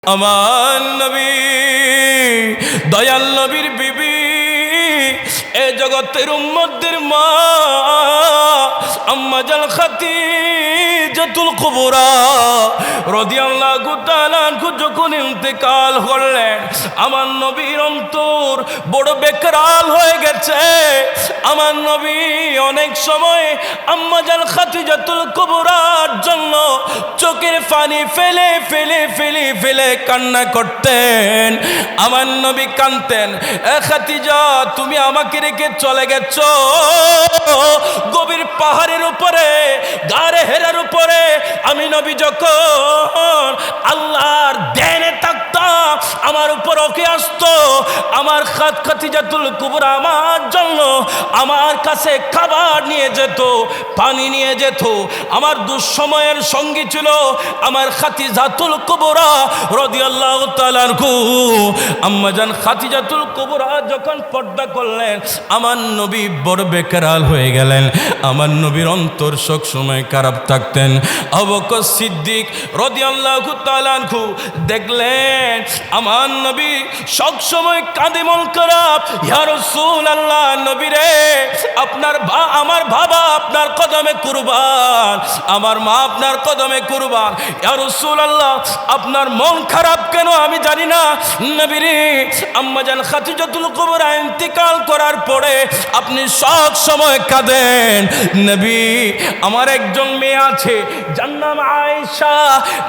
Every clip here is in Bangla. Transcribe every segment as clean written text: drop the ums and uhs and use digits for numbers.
আমার নবী দয়াল নবীর বিবি এ জগতের উম্মতদের মা আম্মা জান খাদিজাতুল কুবরা রাদিয়াল্লাহু তাআলা আনহু যখন ইন্তেকাল করলেন, আমার নবীর অন্তর বড় বেকরাল হয়ে গেছে। আমার নবী অনেক সময় আম্মা জান খাদিজাতুল কুবরার জন্য চোখের পানি ফেলে ফেলে ফেলে ফেলে কান্না করতেন। আমার নবী কাঁদতেন, এ খাদিজা তুমি আমাকে রেখে চলে গেছো গভীর পাহাড়ের উপরে, গাড়ে হেরার উপরে। আমি নবী যখন আল্লাহর দেনে থাকতাম আমার উপর ওকে আসতো, আমার খাদিজাতুল কুবরা আমার জন্য আমার কাছে খাবার নিয়ে যেত, পানি নিয়ে যেত। আমার দুঃসময়ের সঙ্গী ছিল আমার খাদিজাতুল কুবরা রাদিয়াল্লাহু তাআলা আনহু। আম্মা জান খাদিজাতুল কুবরা যখন পর্দা করলেন, আমার নবী বড় বেকরাল হয়ে গেলেন। আমার নবীর অন্তর সব সময় খারাপ থাকতেন। আবু বকর সিদ্দিক রাদিয়াল্লাহু তাআলা আনহু দেখলেন আমার নবী সব সময় কাঁদে, মন খারাপ। ইয়া রাসূলুল্লাহ, নবী রে আমার বাবা আপনার কদমে কুরবান, আমার মা আপনার কদমে কুরবান। ইয়া রাসূলুল্লাহ, আপনার মন খারাপ কেন আমি জানি না। নবী রে, আম্মা জান খাদিজাতুল কুবরা ইন্তেকাল করার পরে আপনি সব সময় কাঁদেন। নবী, আমার একজন মেয়ে আছে যার নাম আয়েশা,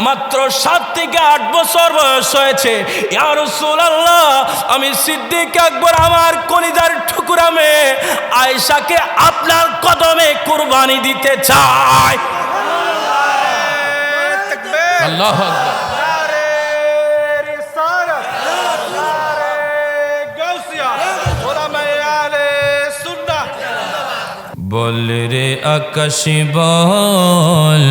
মাত্র 7 থেকে 8 বছর বয়স হয়েছে। ইয়া রাসূলুল্লাহ, আমি সিদ্দিক আকবর আমার কলিজার টুকরা মেয়ে আয়েশাকে আপনার কদমে কুরবানি দিতে চাই। আল্লাহু আকবার। বল রে আকাশ বল,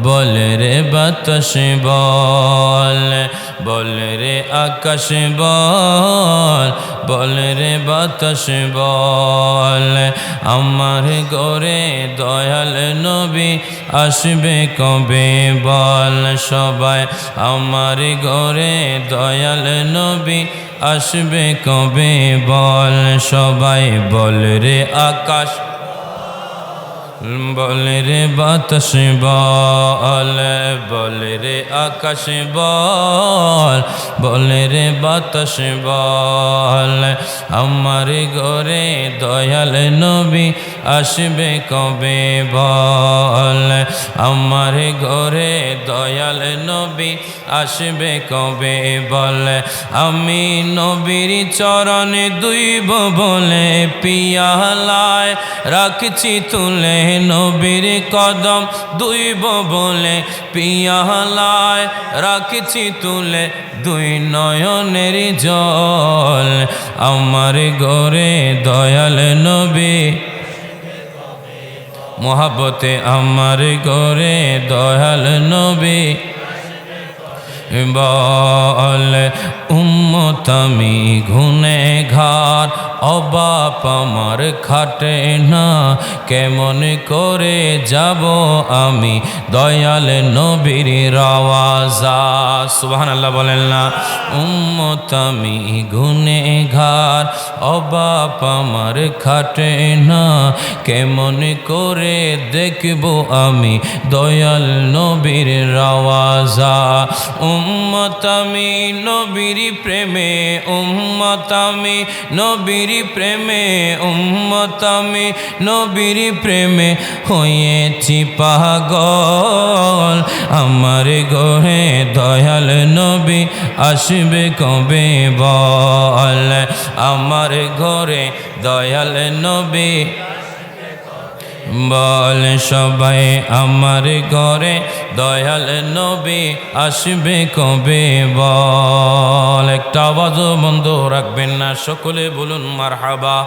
বল রে বাতাস বল, বল রে আকাশ বল, বল রে বাতাস বল। আমার ঘরে দয়াল নবী আসবে কবে বল সবাই। আমার ঘরে দয়াল নবী আসবে কবে বল সবাই। বল রে আকাশ বল রে বাতাস বল, বল রে আকাশ বল, বল রে বাতাস বল। আমার ঘরে দয়াল নবী আসবে কবে বল। আমার ঘরে দয়াল নবী আসবে কবে বল। আমি নবীর চরণে দুইব বলে পিয়ালায় রাখছি তুলে, নবীর কদম দুইব বলে পিয়ালায় রাখছি তুলে, দুই নয়নের জল। আমার ঘরে দয়াল নবী মোহাব্বতে, আমার ঘরে দয়াল নবী বল। উম্মত আমি গুনেগার, অবাপ আমার খাটে না, কেমন করে যাব আমি দয়াল নবীর রওজা। সুবহানাল্লাহ বলেন না। উম্মত আমি গুনেগার, অবাপ আমার খাটে না, কেমন করে দেখব আমি দয়াল নবীর রওজা। উম্মত আমি নবীর প্রেমে, উম্মত আমি নবীর প্রেমে, উম্মত আমি নবীর প্রেমে হয়েছি পাগল। আমার ঘরে দয়াল নবী আসবে কবে বল। আমার ঘরে দয়াল নবী বল সবাই। আমার ঘরে দয়াল নবী আসবে কবে বল। একটা আওয়াজও বন্ধ রাখবেন না, সকলে বলুন মারহাবা।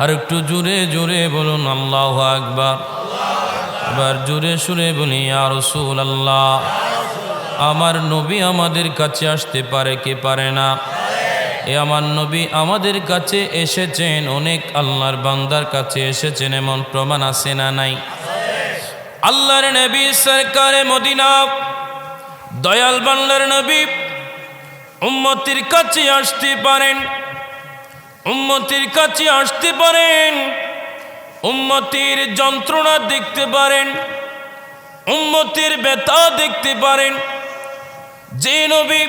আর একটু জোরে জোরে বলুন আল্লাহু আকবার। এবার জোরে সুরে বলি ইয়া রাসূলুল্লাহ। আমার নবী আমাদের কাছে আসতে পারে কি পারে না? এ আমার নবী আমাদের কাছে এসেছেন, অনেক আল্লাহর বান্দার কাছে এসেছেন, এমন প্রমাণ আছে না নাই? আল্লাহর নবী সরকারে মদিনা দয়াল বান্দার নবী উম্মতির কাছে আসতে পারেন, উম্মতির কাছে আসতে পারেন, উম্মতির যন্ত্রণা দেখতে পারেন, উম্মতির ব্যথা দেখতে পারেন। যে নবী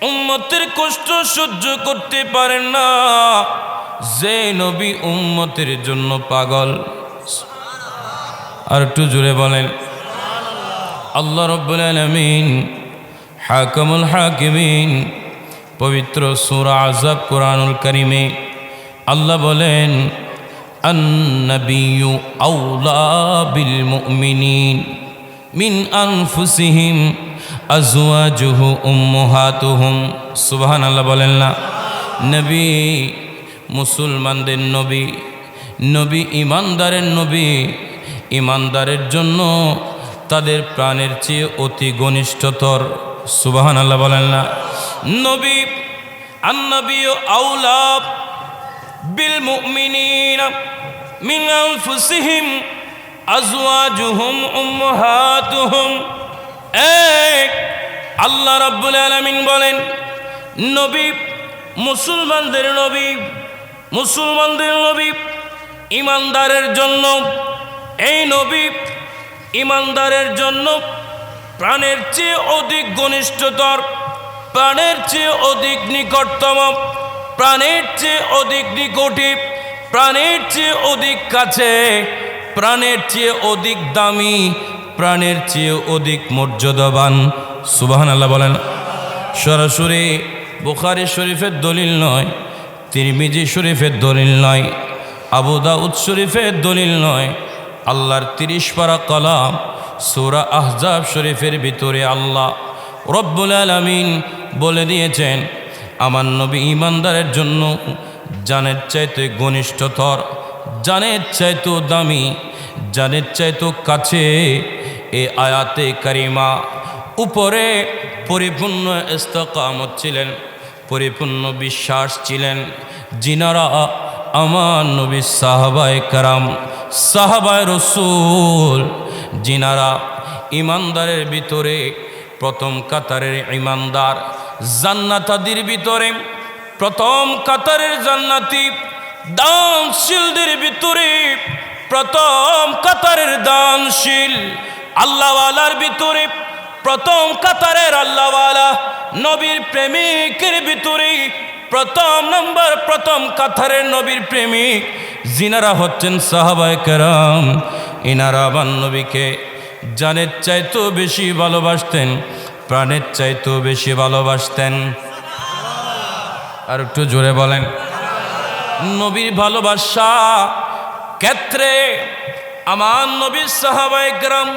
উম্মতের কষ্ট সহ্য করতে পারেন না, যে নবী উম্মতের জন্য পাগল। আর একটু জোরে বলেন আল্লাহ রাব্বুল আলামিন হাকামুল হাকিমিন পবিত্র সূরা আযাব কুরআনুল কারীমে আল্লাহ বলেন, আন-নাবিয়্যু আওলা বিল মুমিনিন মিন আনফুসিহিম আজওয়াজুহু উম্মাহাতুহুম। সুবহানাল্লাহ বলেন না? নবী মুসলমানদের নবী, নবী ইমানদারের নবী, ইমানদারের জন্য তাদের প্রাণের চেয়ে অতি ঘনিষ্ঠতর। সুবহানাল্লাহ বলেন না? নবী আন-নাবিয়্যু আওলা বিল মুমিনিনা মিন আনফুসিহিম আজওয়াজুহুম উম্মাহাতুহুম। আল্লাহ রাব্বুল আলামিন বলেন, নবী মুসলমানদের নবী, মুসলমানদের নবী ইমানদারের জন্য, এই নবী ইমানদারের জন্য প্রাণের চেয়ে অধিক ঘনিষ্ঠতর, প্রাণের চেয়ে অধিক নিকটতম, প্রাণের চেয়ে অধিক নিকটে, প্রাণের চেয়ে অধিক কাছে, প্রাণের চেয়ে অধিক দামি, প্রাণের চেয়ে অধিক মর্যাদাবান। সুবহানাল্লাহ বলেন। সরাসরি বুখারী শরীফের দলিল নয়, তিরমিজি শরীফের দলিল নয়, আবু দাউদ শরীফের দলিল নয়, আল্লাহর 30 পারা কালাম সূরা আহজাব শরীফের ভিতরে আল্লাহ রব্বুল আলামিন বলে দিয়েছেন, আমার নবী ইমানদারের জন্য জানের চাইতে ঘনিষ্ঠতর, জানের চাইতে দামি, জানের চাইতে কাছে। এ আয়াতে কারিমা উপরে পরিপূর্ণ ইস্তেকামত ছিলেন, পরিপূর্ণ বিশ্বাস ছিলেন যিনারা আমার নবী সাহাবায়ে কেরাম, সাহাবায়ে রসুল, যিনারা ইমানদারের ভিতরে প্রথম কাতারের ইমানদার, জান্নাতীদের ভিতরে প্রথম কাতারের জান্নাতি, দানশীলদের ভিতরে প্রথম কাতারের দানশীল, আল্লাহওয়ালার ভিতরে প্রথম কাতারের আল্লাহওয়ালা, নবীর প্রেমিকের ভিতরে প্রথম নম্বর, প্রথম কাতারের নবীর প্রেমিক যিনারা হচ্ছেন সাহাবায়ে কেরাম। ইনারা আমার নবীকে জানের চাইতেও বেশি ভালোবাসতেন, প্রাণের চাইতেও বেশি ভালোবাসতেন। আর একটু জোরে বলেন। নবীর ভালোবাসা ক্ষেত্রে আমার নবীর সাহাবায়ে কেরাম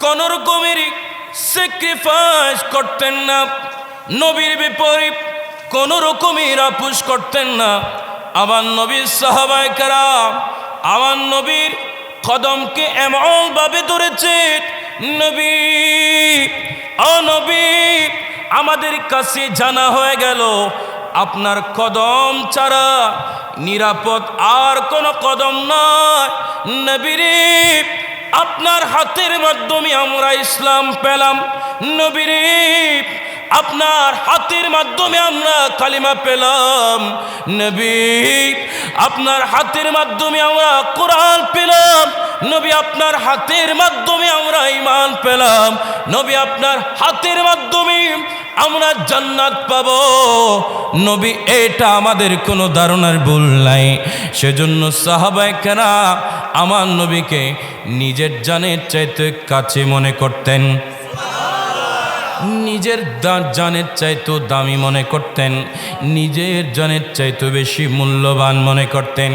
কোন রকমের স্যাক্রিফাইস করতেন না, নবীর বিপরীত কোন রকমের আপোষ করতেন না। আমার নবীর সাহাবায়ে কেরাম আমার নবীর কদমকে এমনভাবে ধরেছেন, নবী ও নবী, আমাদের কাছে জানা হয়ে গেল আপনার কদম ছাড়া নিরাপদ আর কোনো কদম নয়। নবীরে আপনার হাতের মাধ্যমে আমরা ইসলাম পেলাম, নবীরে আপনার হাতের মাধ্যমে আমরা কালিমা পেলাম, নবী আপনার হাতের মাধ্যমে আমরা কোরআন পেলাম, নবী আপনার হাতের মাধ্যমে আমরা ঈমান পেলাম, নবী আপনার হাতের মাধ্যমে আমরা জান্নাত পাব। নবী এটা আমাদের কোনো ধারণার ভুল নাই। সেজন্য সাহাবায়ে কেরাম আমার নবীকে নিজের জানের চাইতে কাছে মনে করতেন, নিজের জানের চাইতে দামি মনে করতেন, নিজের জানের চাইতে বেশি মূল্যবান মনে করতেন।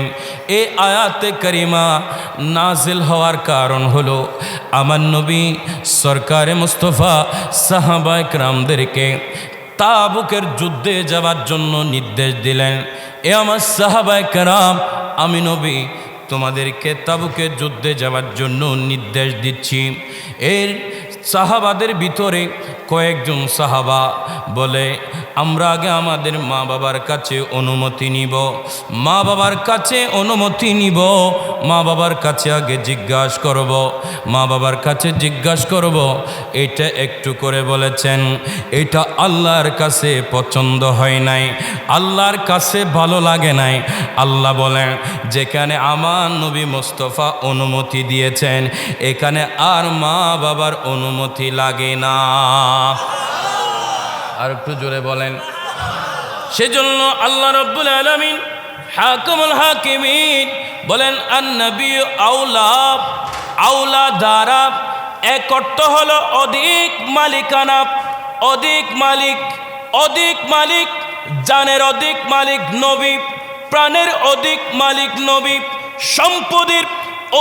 এই আয়াতে কারিমা নাজিল হওয়ার কারণ হলো আমার নবী সরকারে মুস্তফা সাহাবায়ে কেরামদেরকে তাবুকের যুদ্ধে যাওয়ার জন্য নির্দেশ দিলেন, এ আমার সাহাবায়ে কেরাম, আমি নবী তোমাদেরকে তাবুকের যুদ্ধে যাওয়ার জন্য নির্দেশ দিচ্ছি। এর সাহাবাদের ভিতরে কয়েকজন সাহাবা বলে, আমরা আগে আমাদের মা বাবার কাছে অনুমতি নিব, মা বাবার কাছে অনুমতি নিব, মা বাবার কাছে আগে জিজ্ঞাসা করব, মা বাবার কাছে জিজ্ঞাসা করব। এটা একটু করে বলেছেন, এটা আল্লাহর কাছে পছন্দ হয় নাই, আল্লাহর কাছে ভালো লাগে নাই। আল্লাহ বলেন, যেখানে আমার নবী মুস্তাফা অনুমতি দিয়েছেন এখানে আর মা বাবার অনুমতি লাগে না। আর একটু জোরে বলেন। সেজন্য আল্লাহ রাব্বুল আলামিন হাকিমুল হাকিমিন বলেন, আন-নবী আউলা দ্বারা এক অর্থ হলো অধিক মালিকানা, অধিক মালিক, জানের অধিক মালিক নবী, প্রাণের অধিক মালিক নবী, সম্পদের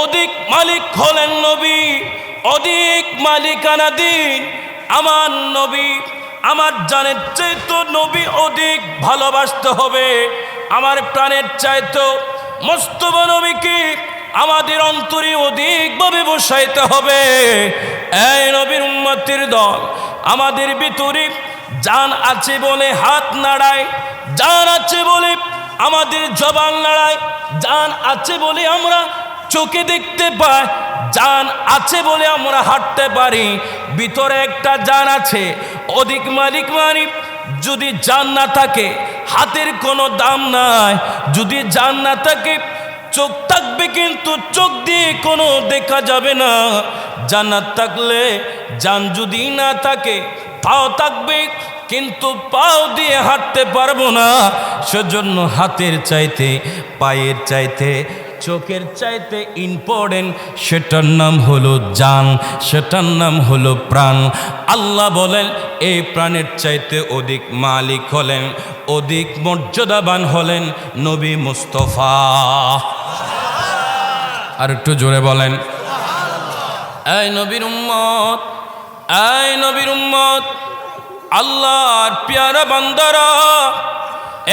অধিক মালিক হলেন নবী। অধিক মালিকানা দিন আমার নবী, আমার জানের চাইতো নবী অধিক ভালোবাসতে হবে, আমার প্রাণের চাইতো মোস্তফা নবীকে আমাদের অন্তরে অধিকভাবে বসাইতে হবে। এই নবীর উম্মতের দল, আমাদের ভিতরে জান আছে বলে হাত নাড়ায়, জান আছে বলে আমাদের জবান নাড়ায়, জান আছে বলে আমরা চোখে দেখতে পাই, জান আছে বলে আমরা হাঁটতে পারি। ভিতরে একটা জান আছে, অধিক মালিক মানি। যদি জান না থাকে হাতের কোনো দাম নাই, যদি জান না থাকে চোখ থাকবে কিন্তু চোখ দিয়ে কোনো দেখা যাবে না। জান্নাত থাকলে, জান যদি না থাকে পাও থাকবে কিন্তু পাও দিয়ে হাঁটতে পারবো না। সেজন্য হাতের চাইতে, পায়ের চাইতে, চোখের চাইতে ইম্পর্টেন্ট সেটার নাম হলো জান, সেটার নাম হলো প্রাণ। আল্লাহ বলেন, এই প্রাণের চাইতে অধিক মালিক হলেন, অধিক মর্যাদাবান হলেন নবী মুস্তাফা। আর একটু জোরে বলেন। এই নবীর উম্মত, এই নবীর উম্মত, আল্লাহর পেয়ারা বান্দারা,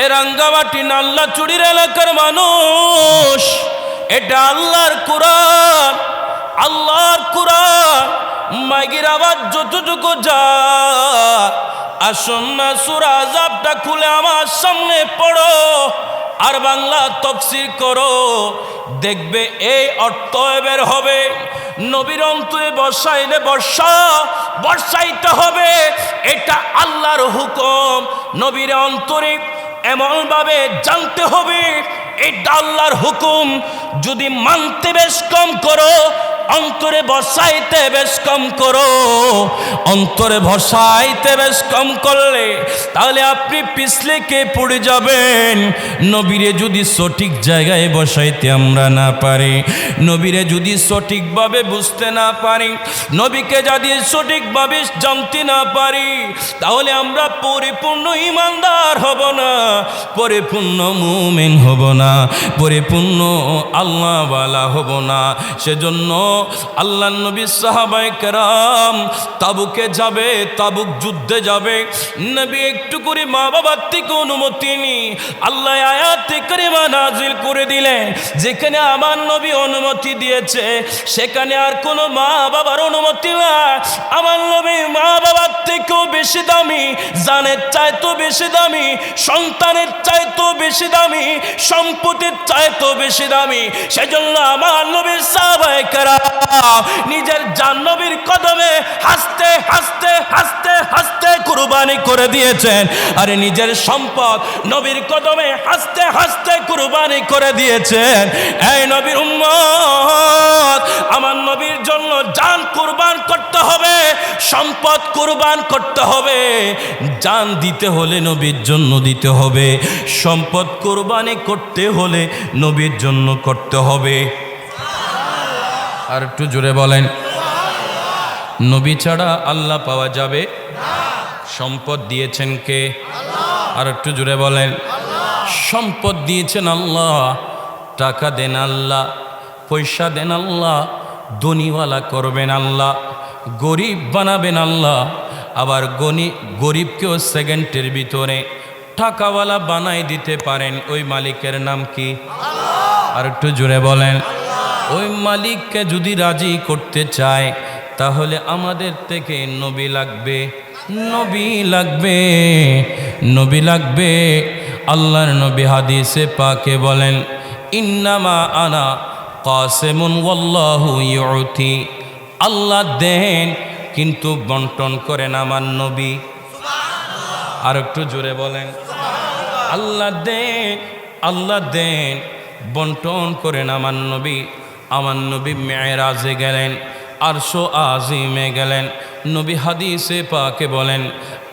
এ রাঙ্গামাটি নাল্লা চুড়ির এলাকার মানুষ, এটা আল্লাহর কোরআন, আল্লাহর কোরআন। মাইগির আওয়াজ যতটুকু যা, আসুন না সূরা আযাবটা খুলে আমার সামনে পড়ো আর বাংলা তাফসীর করো, দেখবে এই অর্থ বের হবে। নবীর অন্তরে বসাইলে বর্ষাইতে হবে, এটা আল্লাহর হুকুম। নবীর অন্তরে এমনভাবে জানতে হবে এটা আল্লাহর হুকুম। যদি মানতে বেশ কম করো, অন্তরে বসাইতে বেশ কম করো, অন্তরে বসাইতে বেশ কম করলে তাহলে আপনি পিছলে কে পড়ে যাবেন। নবীরে যদি সঠিক জায়গায় বসাইতে আমরা না পারি, নবীরে যদি সঠিকভাবে বুঝতে না পারি, নবীকে যদি সঠিকভাবে জানতে না পারি, তাহলে আমরা পরিপূর্ণ ইমানদার হব না, পরিপূর্ণ মুমিন হব না, পরিপূর্ণ আল্লাহওয়ালা হব না। সেজন্য আল্লাহ নবী সাহাবায়ে কেরাম তাবুকে যাবে, তাবুক যুদ্ধে যাবে, নবী একটু করে মা বাবার থেকে অনুমতি নি। আল্লাহ আয়াতে কারিমা নাজিল করে দিলেন, যেখানে আমার নবী অনুমতি দিয়েছে সেখানে আর কোনো মা বাবার অনুমতি না। আমার নবী মা বাবার থেকেও বেশি দামি, জানের চাইতেও বেশি দামি, সন্তানের চাইতেও বেশি দামি, সম্পদের চাইতেও বেশি দামি। সেজন্য আমার নবীর সাহাবায়ে কেরাম নিজের জান নবীর কদমে হাসতে হাসতে হাসতে হাসতে কুরবানি করে দিয়েছেন। আরে নিজের সম্পদ নবীর কদমে হাসতে হাসতে কুরবানি করে দিয়েছেন। এই নবীর উম্মত, আমার নবীর জন্য জান কুরবান করতে হবে, সম্পদ কুরবান করতে হবে। জান দিতে হলে নবীর জন্য দিতে হবে, সম্পদ কুরবানি করতে হলে নবীর জন্য করতে হবে। আর একটু জোরে বলেন। নবী ছাড়া আল্লাহ পাওয়া যাবে? সম্পদ দিয়েছেন কে? আর একটু জোরে বলেন। সম্পদ দিয়েছেন আল্লাহ, টাকা দেন আল্লাহ, পয়সা দেন আল্লাহ, ধনীওয়ালা করবেন আল্লাহ, গরিব বানাবেন আল্লাহ, আবার গরিবকেও সেকেন্ডের ভিতরে টাকাওয়ালা বানাই দিতে পারেন। ওই মালিকের নাম কি? আর একটু জোরে বলেন। ওই মালিককে যদি রাজি করতে চায় তাহলে আমাদের থেকে নবী লাগবে, নবী লাগবে, নবী লাগবে। আল্লাহর নবী হাদিসে পাকে বলেন, ইন্নামা আনা কাসিমুন ওয়াল্লাহু ইউতি। আল্লাহ দেন কিন্তু বন্টন করেন আমার নবী। আর একটু জোরে বলেন, আল্লাহ দেন, আল্লাহ দেন, বন্টন করেন আমার নবী। আমার নবী মেরাজে গেলেন, আরশো আজিমে গেলেন। নবী হাদিসে পাকে বলেন,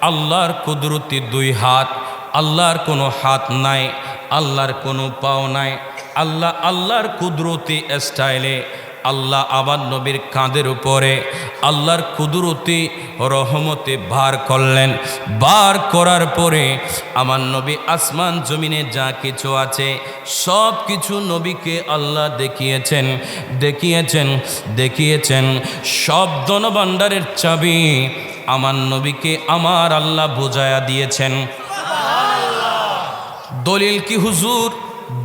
আল্লাহর কুদরতি দুই হাত, আল্লাহর কোনো হাত নাই, আল্লাহর কোনো পাও নাই। আল্লাহ আল্লাহর কুদরতি স্টাইলে আল্লাহ আবার নবীর কাঁধের উপরে আল্লাহর কুদরতি রহমতে বার করলেন। বার করার পরে আমার নবী আসমান জমিনে যা কিছু আছে সব কিছু নবীকে আল্লাহ দেখিয়েছেন, দেখিয়েছেন, দেখিয়েছেন। সব ধনভাণ্ডারের চাবি আমার নবীকে আমার আল্লাহ বুঝায়া দিয়েছেন। দলিল কি হুজুর?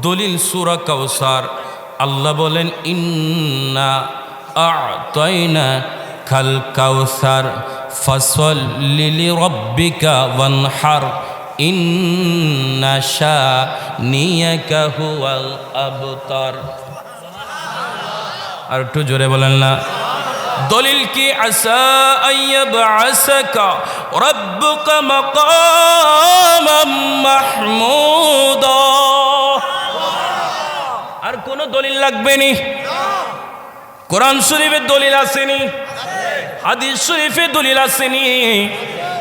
দলিল সূরা কাউসার। আল্লাহ বলেন, ইন্না আ'তাইনা কাল কাউসার ফাসল্লি লিরাব্বিকা ওয়ানহার ইন্না শানিয়াকা হুয়াল আবতার। আর একটু জোরে বলেন না। দলিল কি? আসা আইয়াবআসাকা রাব্বুকা মাকামাম মাহমুদা। আর কোনো দলিল লাগবে নি? কোরআন শরীফে দলিল আসেনি, হাদিস শরীফে দলিল আসেনি।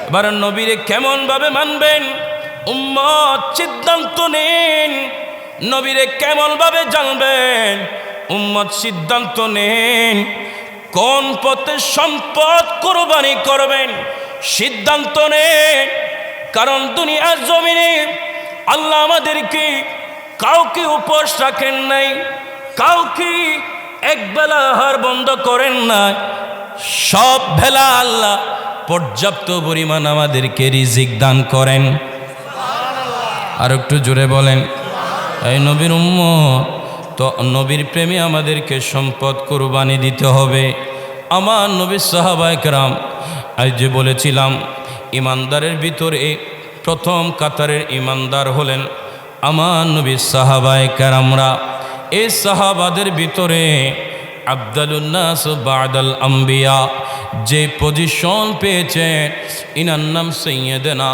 এবার নবীরে কেমন ভাবে মানবেন? উম্মত সিদ্ধান্ত নেন। নবীরে কেমন ভাবে জানবেন? উম্মত সিদ্ধান্ত নেন। কোন পথে সম্পদ কুরবানি করবেন সিদ্ধান্ত নেন। কারণ দুনিয়ার জমিনে আল্লাহ আমাদেরকে কাউকে উপোস রাখেন নাই, কাউকে একবেলা আহার বন্ধ করেন না। সব বেলা আল্লাহ পর্যাপ্ত পরিমাণ আমাদেরকে রিজিক দান করেন। আর একটু জোরে বলেন। এই নবীর উম্মত তো নবীর প্রেমে আমাদেরকে সম্পদ কুরবানি দিতে হবে। আমার নবীর সাহাবায়ে কেরাম, আজ যে বলেছিলাম ইমানদারের ভিতরে প্রথম কাতারের ইমানদার হলেন আমার নবীর সাহাবায়ে কেরামরা। এই সাহাবাদের ভিতরে আফদালুন নাস বাদাল আম্বিয়া যে পজিশন পেয়েছেন, ইনার নাম সাইয়্যিদনা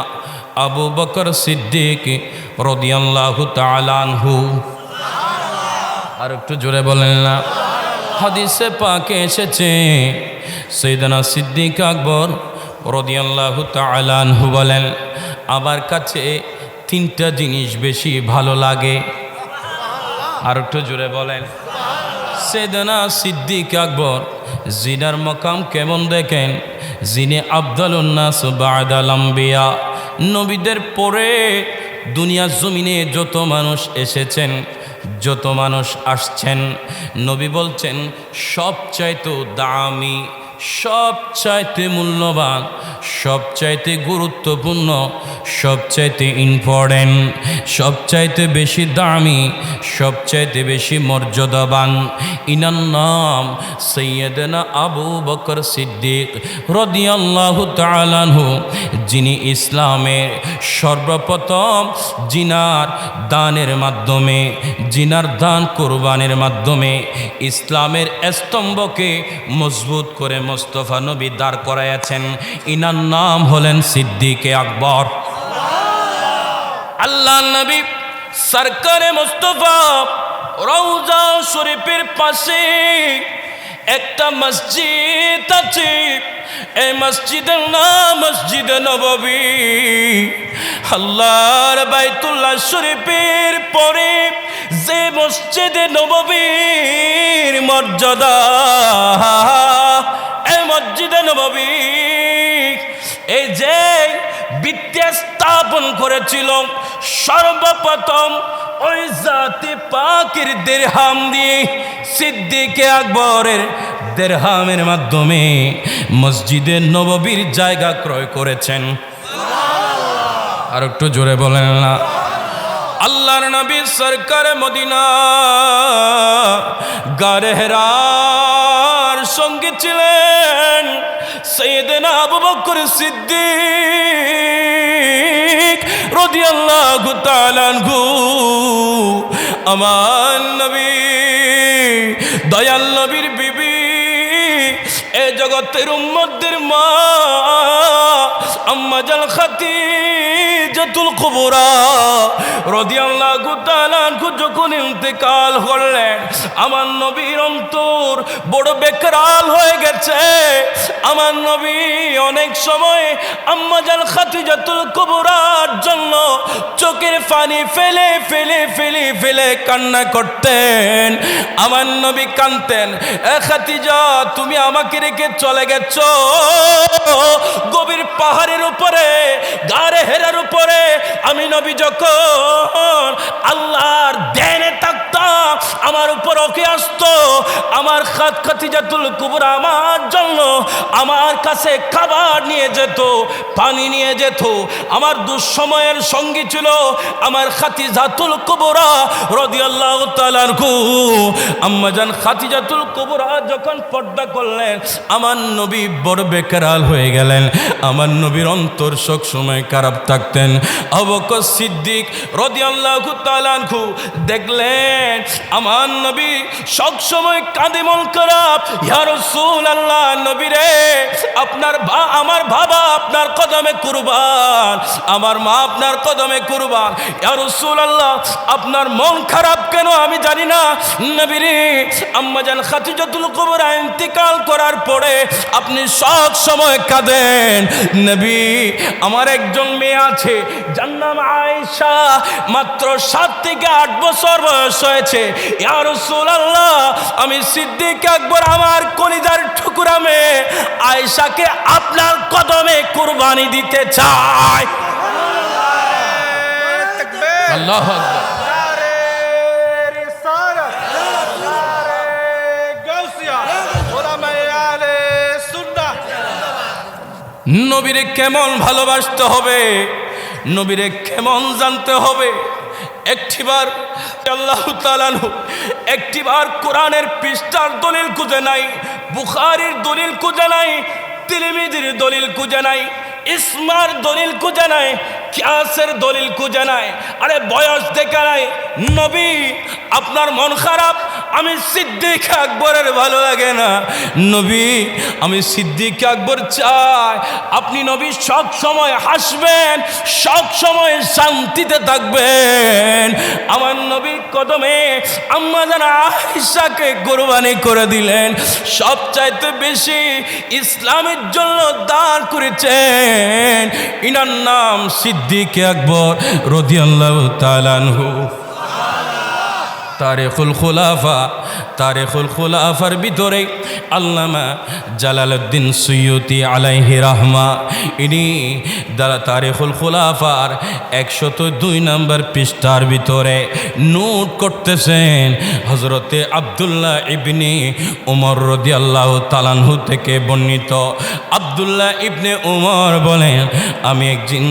আবু বকর সিদ্দিক রাদিয়াল্লাহু তাআলা আনহু। আর একটু জোরে বলেন না। হাদিসে পাকে এসেছে সাইয়্যিদনা সিদ্দিক আকবর রাদিয়াল্লাহু তাআলা আনহু বলেন, আমার কাছে তিনটা জিনিস বেশি ভালো লাগে। আর একটু জোরে বলেন। সাইয়্যিদনা সিদ্দিক আকবর জিনার মকাম কেমন দেখেন? যিনি আফদালুন নাস বাদাল আম্বিয়া, নবীদের পরে দুনিয়ার জমিনে যত মানুষ এসেছেন, যত মানুষ আসছেন, নবী বলছেন সবচাইতে দামি, সবচাইতে মূল্যবান, সবচাইতে গুরুত্বপূর্ণ, সবচাইতে ইম্পর্টেন্ট, সবচাইতে বেশি দামি, সবচাইতে বেশি মর্যাদাবান, ইনার নাম সাইয়্যিদনা আবু বকর সিদ্দিক রাদিয়াল্লাহু তাআলা আনহু, যিনি ইসলামের সর্বপ্রথম জিনার দানের মাধ্যমে, জিনার দান কুরবানের মাধ্যমে ইসলামের স্তম্ভকে মজবুত করে মুস্তাফা নবী দাঁড় করাইয়াছেন। ইনার নাম হলেন সিদ্দিকে আকবর। আল্লাহ নবী সরকারে মুস্তাফা রওজা শরীফের পাশে একটা মসজিদ আছে। এই মসজিদের নাম মসজিদে নববী। আল্লাহর বাইতুল্লাহ শরীফের পরে যে মসজিদে নববীর মর্যাদা, এই মসজিদে নববী এই যে ভিত্তি স্থাপন করেছিল সর্বপ্রথম ওই জাতি পাকের দিরহাম দিয়ে, সিদ্দিকে আকবরের দিরহামের মাধ্যমে মসজিদে নববীর জায়গা ক্রয় করেছেন। আর একটু জোরে বলেন না। আল্লাহর নবী সরকার মদিনা গারে হেরার সঙ্গী ছিলেন সাইয়েদনা আবু বকর সিদ্দিক রাদিয়াল্লাহু তাআলা আনহু। আমার নবী দয়াল নবীর বিবি, এ জগতের উম্মতদের মা আম্মা জান খাদিজাতুল কুবরা রাদিয়াল্লাহু তাআলা আনহা যখন ইন্তেকাল করলেন, আমার নবীর অন্তর বড় বেকরাল হয়ে গেছে। আমার নবী অনেক সময় আম্মা জান খাদিজাতুল কুবরার জন্য চোখের পানি ফেলে ফেলে ফেলে ফেলে কান্না করতেন। আমার নবী কাঁদতেন, এ খাদিজা তুমি আমাকে রেখে চলে গেছো গভীর পাহাড়ের উপরে, গারে হেরার উপরে। আমি নবী যখন আল্লাহর দেনে থাকতাম আমার উপর ওকে আসতো, আমার খাদিজাতুল কুবরা আমার জন্য আমার কাছে খাবার নিয়ে যেত, পানি নিয়ে যেত। আমার দুঃসময়ের সঙ্গী ছিল আমার খাদিজাতুল কুবরা রাদিয়াল্লাহু তাআলা আনহা। আম্মা জান খাদিজাতুল কুবরা যখন পর্দা করলেন, আমার নবী বড় বেকরাল হয়ে গেলেন। আমার নবীর অন্তর সব সময় খারাপ থাকতেন। আবু বকর সিদ্দিক রাদিয়াল্লাহু তাআলা আনহু দেখলেন আমার নবী সব সময় কাঁদে, মন খারাপ। ইয়া রাসূলুল্লাহ, নবী রে আমার বাবা আপনার কদমে কুরবান, আমার মা আপনার কদমে কুরবান। ইয়া রাসূলুল্লাহ, আপনার মন খারাপ কেন আমি জানি না। নবী রে, আম্মা জান খাদিজাতুল কুবরা ইন্তেকাল করার পরে আপনি সব সময় কাঁদেন। নবী, আমার একজন মেয়ে আছে, যার নাম আয়েশা, মাত্র 7 থেকে 8 বছর বয়স হয়েছে। ইয়া রাসূলুল্লাহ, আমি সিদ্দিক আকবর আমার কলিজার টুকরা মেয়ে আয়েশাকে আপনার কদমে কুরবানি দিতে চাই। আল্লাহু আকবার। নবীরে কেমন ভালোবাসতে হবে, নবীরে কেমন জানতে হবে। একটিবার আল্লাহু তাআলা একটিবার কোরআনের পৃষ্ঠার দলিল খুঁজে নাই, বুখারীর দলিল খুঁজে নাই, তিরমিজির দলিল খুঁজে নাই, ইসমার দলিল খুঁজে নাই, কিয়াসের দলিল খুঁজে নাই। আরে বয়স দেখে নাই। নবী, আপনার মন খারাপ, আমি সিদ্দিক আকবরের ভালো লাগে না। নবী, আমি সিদ্দিক আকবর চাই। আপনি নবী সব সময় হাসবেন, সব সময় শান্তিতে থাকবেন। আমার নবীর কদমে আম্মা জান আয়েশাকে কুরবানি করে দিলেন। সবচাইতে বেশি ইসলামের জন্য দান করেছেন, ইনার নাম সিদ্দিক আকবর রাদিয়াল্লাহু তাআলা আনহু। তারিখুল খুলাফার ভিতরে আল্লামা জালালউদ্দিন সুয়ুতি আলাইহি রাহমা, ইনি দ্বারা তারিখুল খুলাফার 102 নম্বর পৃষ্ঠার ভিতরে নোট করতেছেন হযরতে আব্দুল্লাহ ইবনে উমর রাদিয়াল্লাহু তাআলা আনহু থেকে বর্ণিত। আব্দুল্লাহ ইবনে উমর বলেন, আমি একদিন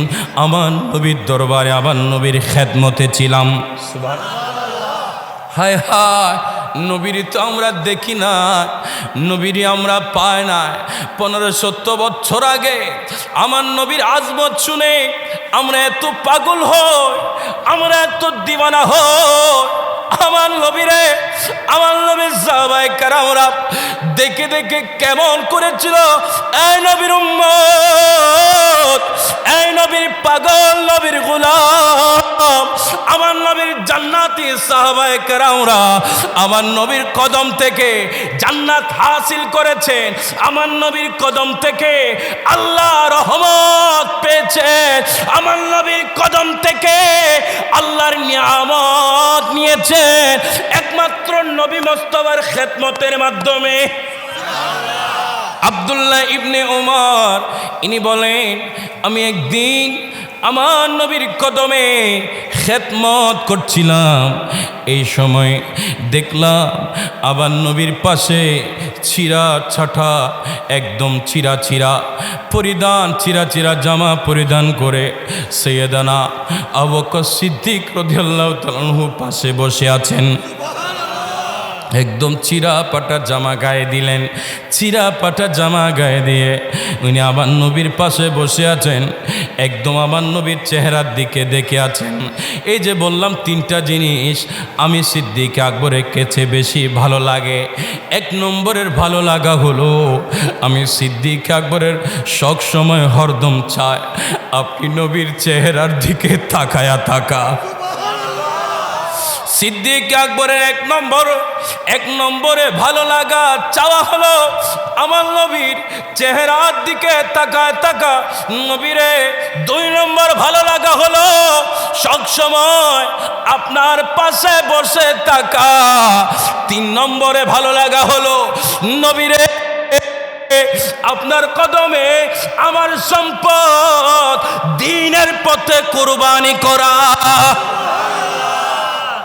আমার নবীর দরবারে আমার নবীর খেদমতে ছিলাম। সুবহানাল্লাহ। হায় হায়, নবীর তো আমরা দেখি না, নবীর আমরা পাই না। 15-17 বছর আগে আমার নবীর আজমত শুনে আমরা এত পাগল হই, আমরা এত দিওয়ানা হই। আমার নবীরে, আমার নবীর সাহাবায়ে কেরামরা দেখে দেখে কেমন করেছিল। এই নবীর উম্মত, এই নবীর পাগল, নবীর গোলাম, আমার নবীর জান্নাতি সাহাবায়ে কেরামরা আমার নবীর কদম থেকে জান্নাত হাসিল করেছেন, আমার নবীর কদম থেকে আল্লাহ রহমত পেয়েছেন, আমার নবীর কদম থেকে আল্লাহর নিয়ামত নিয়েছেন একমাত্র নবী মুস্তাফার খেদমতের মাধ্যমে। আব্দুল্লাহ ইবনে উমর ইনি বলেন, আমি একদিন আমার নবীর কদমে খেদমত করছিলাম, এই সময় দেখলাম আবার নবীর পাশে ছিঁড়া ছাটা, একদম ছিঁড়া ছিঁড়া পরিধান, ছিঁড়া ছিঁড়া জামা পরিধান করে সৈয়দানা আবু বকর সিদ্দিক রাদিয়াল্লাহু তাআলা আনহু পাশে বসে আছেন। একদম চিরা পাটা জামা গায়ে দিলেন। চিরা পাটা জামা গায়ে দিয়ে উনি আমার নবীর পাশে বসে আছেন, একদম আমার নবীর চেহারার দিকে দেখে আছেন। এই যে বললাম তিনটা জিনিস আমি সিদ্দিক আকবরের কাছে বেশি ভালো লাগে। এক নম্বরের ভালো লাগা হলো আমি সিদ্দিক আকবরের সব সময় হরদম চায় আপনি নবীর চেহারার দিকে তাকায়া থাকা। সিদ্দিক আকবরের এক নম্বরে ভালো লাগা চাওয়া হলো আমার নবীর চেহারার দিকে তাকায় থাকা নবীরে। 2 নম্বর ভালো লাগা হলো সব সময় আপনার পাশে বসে থাকা। 3 নম্বরে ভালো লাগা হলো নবীরে আপনার কদমে আমার সম্পদ দ্বীনের পথে কুরবানি করা।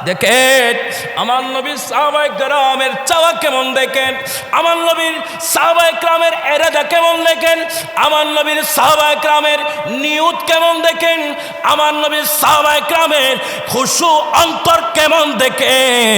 দেখেন আমার নবীর সাহাবায়ে কেরামের চাওয়া কেমন দেখেন, আমার নবীর সাহাবায়ে কেরামের এরাদা কেমন দেখেন, আমার নবীর সাহাবায়ে কেরামের নিয়ত কেমন দেখেন, আমার নবীর সাহাবায়ে কেরামের খুশু অন্তর কেমন দেখেন।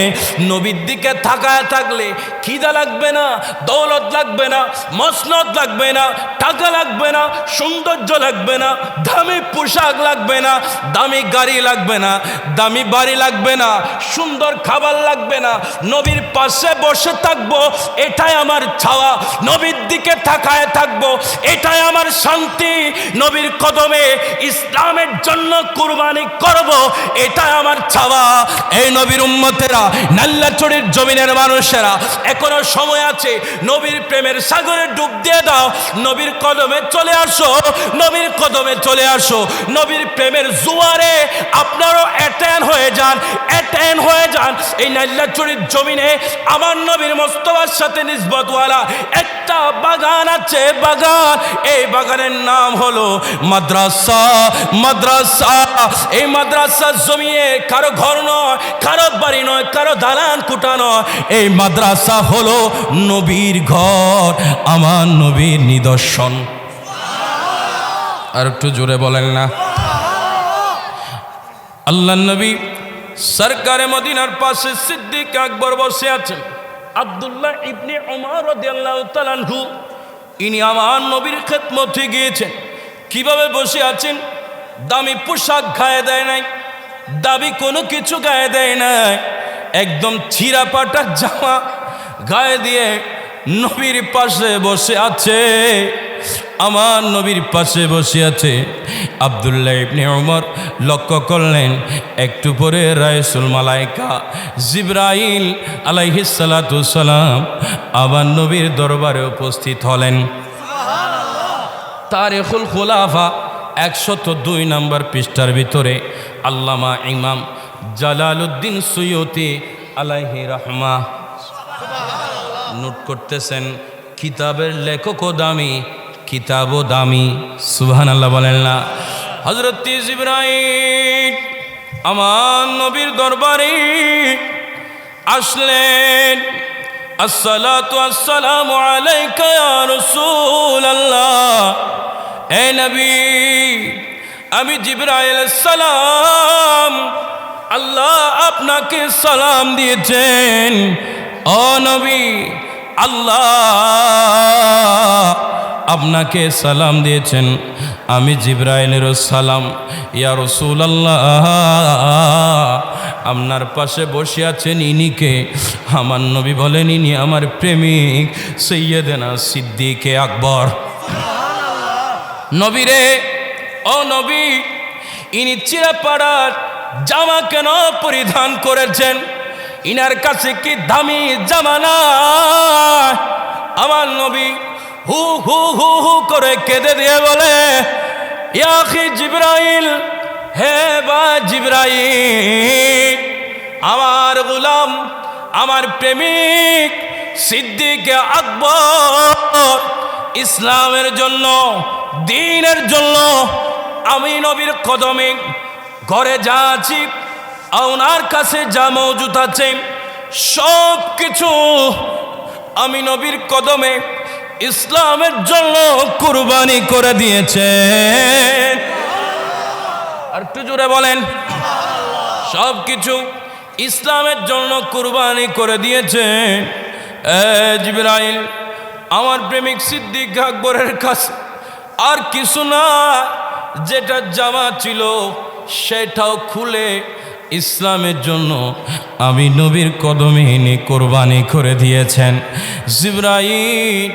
নবীর দিকে তাকায় থাকলে খিদা লাগবে না, দৌলত লাগবে না, মসনদ লাগবে না, টাকা লাগবে না, সৌন্দর্য লাগবে না, দামি পোশাক লাগবে না, দামি গাড়ি লাগবে না, দামি বাড়ি লাগবে না, সুন্দর খাবার লাগবে না, নবীর পাশে বসে থাকবো এটাই আমার চাওয়া। নবীর দিকে তাকায় থাকবো এটাই আমার শান্তি। নবীর কদমে ইসলামের জন্য কুরবানি করব এটাই আমার চাওয়া। এই নবীর উম্মতেরা, নাল্লাচড়ির জমিনের মানুষেরা, এখনো সময় আছে, নবীর প্রেমের সাগরে ডুব দিয়ে দাও, নবীর কদমে চলে আসো, নবীর কদমে চলে আসো, নবীর প্রেমের জোয়ারে আপনারও অ্যাটেন্ড হয়ে যান, অ্যাটেন্ড হয়ে যান। এই নাল্লাচড়ির জমিনে আমার নবীর মোস্তফার সাথে নিসবতওয়ালা একটা বাগান আছে, বাগান, এই বাগানের নাম হলো মাদ্রাসা। মাদ্রাসা, এই মাদ্রাসার জমিনে কারো ঘর নয়, কারো বাড়ি নয়, কারো দালান কুটা নয়, এই মাদ্রাসা হলো নবীর ঘর, আমার নবীর নিদর্শন। আর একটু জোরে বলেন না। আল্লাহ নবী সরকারে মদিনার পাশে সিদ্দিক আকবর বসে আছেন। আব্দুল্লাহ ইবনে উমর রাদিয়াল্লাহু তাআলা আনহু ইনি আমার নবীর খেদমতে গিয়েছেন। কিভাবে বসে আছেন? দামি পোশাক গায়ে দেয় নাই, দাবি কোনো কিছু গায়ে দেয় নাই, একদম ছিঁড়া পাটা জামা গায়ে দিয়ে নবীর পাশে বসে আছে। আমার নবীর পাশে বসে আছে আব্দুল্লাহ ইবনে উমর লক্ষ্য করলেন একটু পরে রাইসুল মালাইকা জিবরাইল আলাইহিস সালাতু সালাম আমার নবীর দরবারে উপস্থিত হলেন। তারিখুল খুলাফা 102 নম্বর পৃষ্ঠার ভিতরে আল্লামা ইমাম জালালউদ্দিন সুয়ুতি আলাইহি রাহমা নোট করতেছেন, কিতাবের লেখকও দামি, কিতাবও দামি। সুবহানাল্লাহ বলেন না। হযরত জিবরাইল আমার নবীর দরবারে আসলেন। আসসালাতু আসসালামু আলাইকা ইয়া রাসূলুল্লাহ। হে নবী, আমি জিবরাইল সালাম, আল্লাহ আপনাকে সালাম দিয়েছেন। ও নবী, আল্লাহ আপনাকে সালাম দিয়েছেন। আমি জিবরাইলের সালাম। ইয়া রাসূলুল্লাহ, আপনার পাশে বসে আছেন ইনিকে? আমার নবী বলেন, ইনি আমার প্রেমিক সৈয়দনা সিদ্দিক আকবর। নবী রে, ও নবী, ইনি চিরাপাড়ার জামা কেন পরিধান করেছেন? ইনার কাছে কি দামি জামা না? আমার নবী হু হু হু হু করে কেঁদে দিয়ে বলে, ইয়া আখি জিবরাইল, হে বা জিবরাইল, আমার গোলাম, আমার প্রেমিক সিদ্দিক আকবর ইসলামের জন্য, দ্বীনের জন্য আমি নবীর কদমে ঘরে যা আছি, ওনার কাছে যা মওজুদ আছে সব কিছু আমি নবীর কদমে ইসলামের জন্য কুরবানি করে দিয়েছেন। আর একটু জোরে বলেন। সব কিছু ইসলামের জন্য কুরবানি করে দিয়েছেন। জিবরাইল আমার প্রেমিক সিদ্দিক আকবরের কাছে আর কিছু না, যেটা জামা ছিল সেটাও খুলে ইসলামের জন্য আমি নবীর কদমে এনে কোরবানি করে দিয়েছেন। জিবরাইল,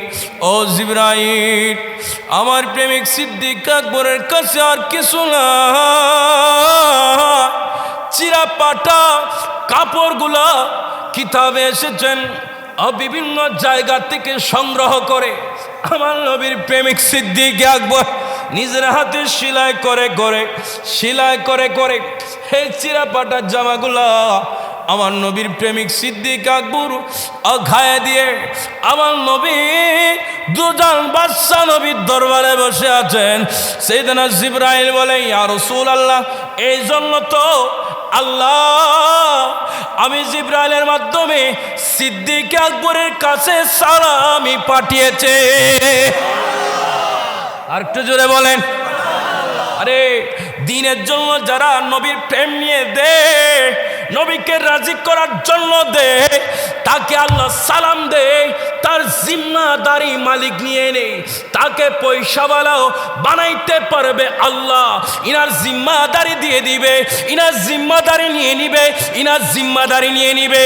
ও জিবরাইল, আমার প্রেমিক সিদ্দিক আকবরের কাছে আর কিছু না, চিরা পাটা কাপড়গুলা কিতাবে এসেছেন বিভিন্ন জায়গা থেকে সংগ্রহ করে আমার নবীর প্রেমিক সিদ্দিক আকবর নিজের হাতে সেলাই করে এই চিরা পাটার জামাগুলা আমার নবীর প্রেমিক সিদ্দিক আকবর ঘায়ে দিয়ে আমার নবী দুজন বাদশা নবীর দরবারে বসে আছেন। সেইদিন জিবরাইল বলে, ইয়া রাসূলুল্লাহ, এই জন্য তো আল্লাহ আমি জিবরাইলের মাধ্যমে সিদ্দিক আকবরের কাছে সালামি পাঠিয়েছে। আর একটু জোরে বলেন। আরে দ্বীনের জন্য যারা নবীর প্রেম নিয়ে দেয়, নবীকে রাজি করার জন্য দেয়, তাকে আল্লাহ সালাম দেয়, তার জিম্মাদারি মালিক নিয়ে নেই, তাকে পয়সাওয়ালাও বানাইতে পারবে আল্লাহ। ইনার জিম্মাদারি দিয়ে দিবে, ইনার জিম্মাদারি নিয়ে নিবে।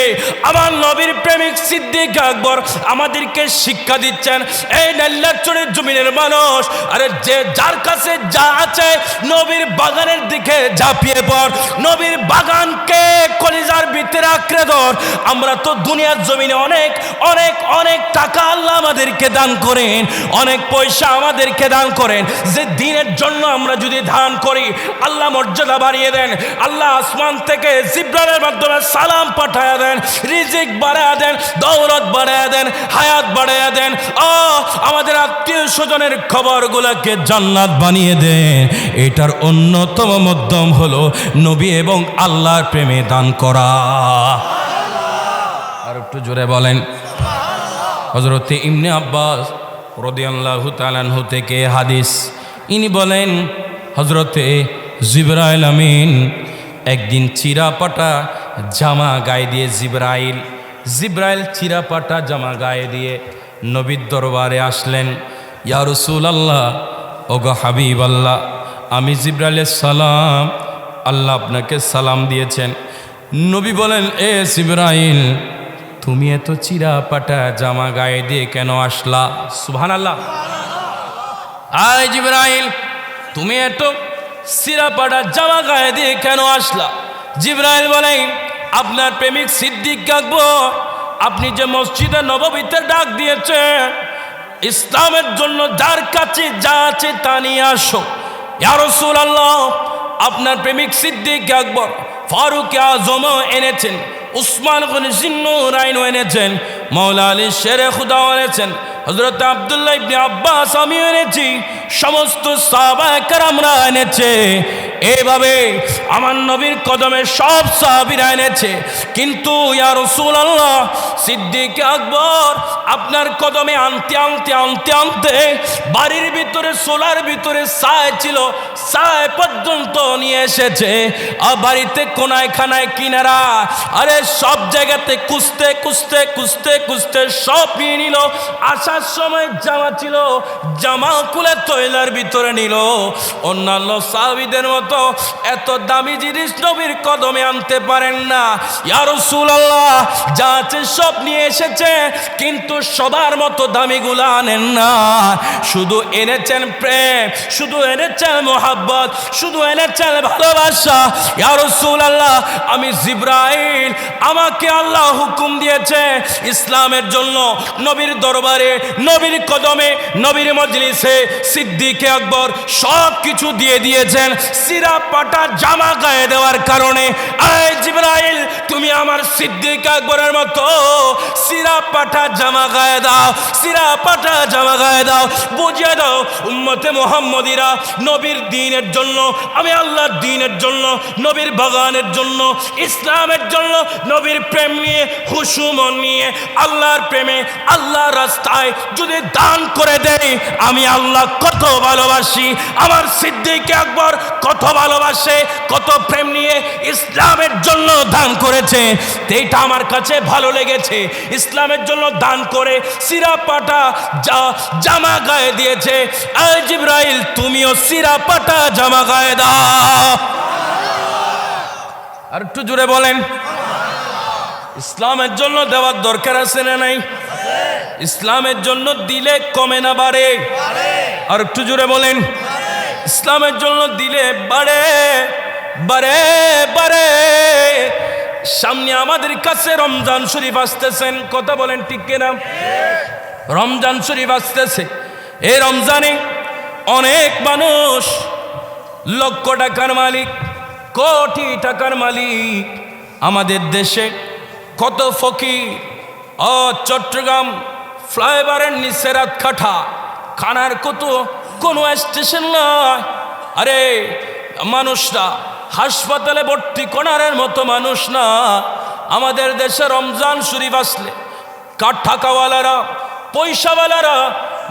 আমার নবীর প্রেমিক সিদ্দিক আকবর আমাদেরকে শিক্ষা দিচ্ছেন, এই নেল্লাচরের জমিনের মানুষ, আরে যে যার কাছে যা আছে নবীর বাগানের দিকে ঝাঁপিয়ে পড়, নবীর বাগানকে কলিজার ভিতরে আঁকড়ে ধর। আমরা তো দুনিয়ার জমিনে অনেক অনেক অনেক টাকা আল্লাহ আমাদেরকে দান করেন, অনেক পয়সা আমাদেরকে দান করেন। যে দ্বীনের জন্য আমরা যদি দান করি, আল্লাহ মর্যাদা বাড়িয়ে দেন, আল্লাহ আসমান থেকে জিবরাইলের মাধ্যমে সালাম পাঠায়া দেন, রিজিক বাড়ায়া দেন, দৌলত বাড়ায়া দেন, হায়াত বাড়ায়া দেন। আমাদের আত্মীয় স্বজনের খবরগুলোকে জান্নাত বানিয়ে দেন। এটার অন্যতম মাধ্যম হলো নবী এবং আল্লাহর প্রেমে দান করা। আর একটু জোরে বলেন। হযরতে ইবনে আব্বাস রাদিয়াল্লাহু তাআলা আনহু থেকে হাদিস, ইনি বলেন হযরতে জিবরাইল আমিন একদিন চিরাপাটা জামা গায়ে দিয়ে জিবরাইল চিরাপাটা জামা গায়ে দিয়ে নবীর দরবারে আসলেন। ইয়া রাসূলুল্লাহ, ওগো হাবিব আল্লাহ, আমি জিবরাইলের সালাম, আল্লাহ আপনাকে সালাম দিয়েছেন। নবী বলেন, এ জিবরাইল, তুমি এত চিরাপাটা জামা গায়ে দিয়ে কেন আসলা? সুবহানাল্লাহ। আয় জিবরাইল, তুমি এত চিরাপাটা জামা গায়ে দিয়ে কেন আসলা? জিবরাইল বলেন, আপনার প্রেমিক সিদ্দিক আকবর আপনি যে মসজিদে নববীতে ডাক দিয়েছেন, ইসলামের জন্য যার কাছে যা আছে তা নিয়ে আসো। ইয়া রাসূলুল্লাহ, আপনার প্রেমিক সিদ্দিক আকবর ফারুক আজম এনেছেন, উসমান গনি জিন্নুরাইন এনেছেন, মাওলা আলী শেরে খুদা এনেছেন, হযরত আব্দুল্লাহ ইবনে আব্বাস আমি এনেছি, সমস্ত সাহাবায়ে কেরামরা এনেছে। এইভাবে আমার নবীর কদমে সব সাহাবীরা এনেছে। কিন্তু ইয়া রাসূলুল্লাহ, সিদ্দিক আকবর আপনার কদমে আনতে বাড়ির ভিতরে সোলার ভিতরে ছায় ছিল, ছায় পর্যন্ত নিয়ে এসেছে। আর বাড়িতে কোনায় খানায় কিনারা, আরে সব জায়গাতে কুস্তে সব নিয়ে নিল। আসার সময় জামা ছিল, জামা খুলে তৈলার ভিতরে নিল। অন্যান্য সাহাবীদের মতো এত দামি জিনিস নবীর কদমে আনতে পারেন না। ইয়া রাসূলুল্লাহ, যা আছে সব নিয়ে এসেছে, কিন্তু সবার মতো দামিগুলো আনেন না। শুধু এনেছেন প্রেম, শুধু এনেছেন মোহাব্বত, শুধু এনেছেন ভালোবাসা। ইয়া রাসূলুল্লাহ, আমি জিবরাইল, আমাকে আল্লাহ হুকুম দিয়েছে ইসলামের জন্য নবীর দরবারে, নবীর কদমে, নবীর মজলিসে সিদ্দিক আকবর সব কিছু দিয়ে দিয়েছেন সিরা পাটা জামা গায়ে দেওয়ার কারণে। আয় জিবরাইল, তুমি আমার সিদ্দিক আকবরের মতো সিরা পাটা জামা গায়ে দাও, সিরা পাটা জামা গায়ে দাও, বুঝিয়ে দাও উম্মতে মুহাম্মদীরা, নবীর দ্বীনের জন্য, আমি আল্লাহর দ্বীনের জন্য, নবীর বাগানের জন্য, ইসলামের জন্য, নবীর প্রেম নিয়ে, খুশু মন নিয়ে আল্লাহর প্রেমে আল্লাহর রাস্তায় যদি দান করে দেই, আমি আল্লাহ কত ভালোবাসি, আমার সিদ্দিক আকবর কত ভালোবাসে, কত প্রেম নিয়ে ইসলামের জন্য দান করেছে, এইটা আমার কাছে ভালো লেগেছে। ইসলামের জন্য দান করে সিরা পাটা জামা গায়ে দিয়েছে। আয় জিবরাইল, তুমিও সিরা পাটা জামা গায়ে দাও। আর একটু জোরে বলেন, ইসলামের জন্য দেওয়ার দরকার আছে না নাই? ইসলামের জন্য দিলে কমে না বাড়ে? আর একটু জোরে বলেন, ইসলামের জন্য দিলে বাড়ে বাড়ে বাড়ে। সামনে আমাদের কাছে রমজান শরীফ আসতেছেন, কথা বলেন ঠিক কিনা? রমজান শরীফ আসতেছে। এই রমজানে অনেক মানুষ লক্ষ টাকার মালিক, কোটি টাকার মালিক। আমাদের দেশে কত ফকির, চট্টগ্রাম ফ্লাইওভারের নিচে রাত কাঠা, খানার কোনো স্টেশন নয়। আরে মানুষরা হাসপাতালে ভর্তি করার মতো মানুষ না। আমাদের দেশে রমজান শরীফ আসলে টাকাওয়ালারা, পয়সাওয়ালারা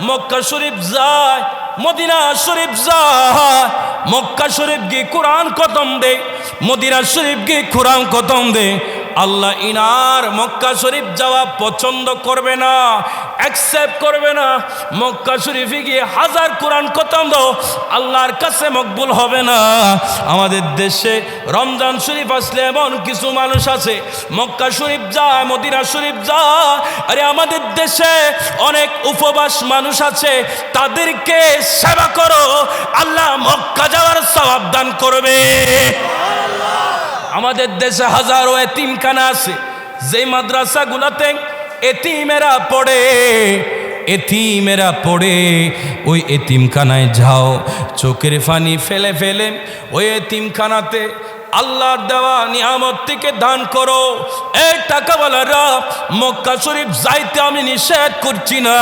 মক্কা শরীফ যায়, মদিনা শরীফ যায়। মক্কা শরীফ গিয়ে কোরআন খতম দে, মদিনা শরীফ গিয়ে কোরআন খতম দে। আল্লাহ ইনার মক্কা শরীফ যাওয়া পছন্দ করবে না, অ্যাকসেপ্ট করবে না। মক্কা শরীফে গিয়ে হাজার কোরআন খতম দাও, আল্লাহর কাছে মকবুল হবে না। আমাদের দেশে রমজান শরীফ আসলে এমন কিছু মানুষ আছে মক্কা শরীফ যায়, মদিনা শরীফ যায়। আরে আমাদের দেশে অনেক উপবাস মানুষ আছে, তাদেরকে সেবা করো, আল্লাহ মক্কা যাওয়ার সওয়াব দান করবে। আমাদের দেশে হাজারো এতিমখানা আছে, যে মাদ্রাসাগুলোতে এতিমেরা পড়ে, ওই এতিমখানায় যাও, চোখের পানি ফেলে ফেলে ওই এতিমখানাতে আল্লাহর দেওয়া নিয়ামত থেকে দান করো। এই টাকাওয়ালারা, মক্কা শরীফ যাইতে আমি নিষেধ করছি না,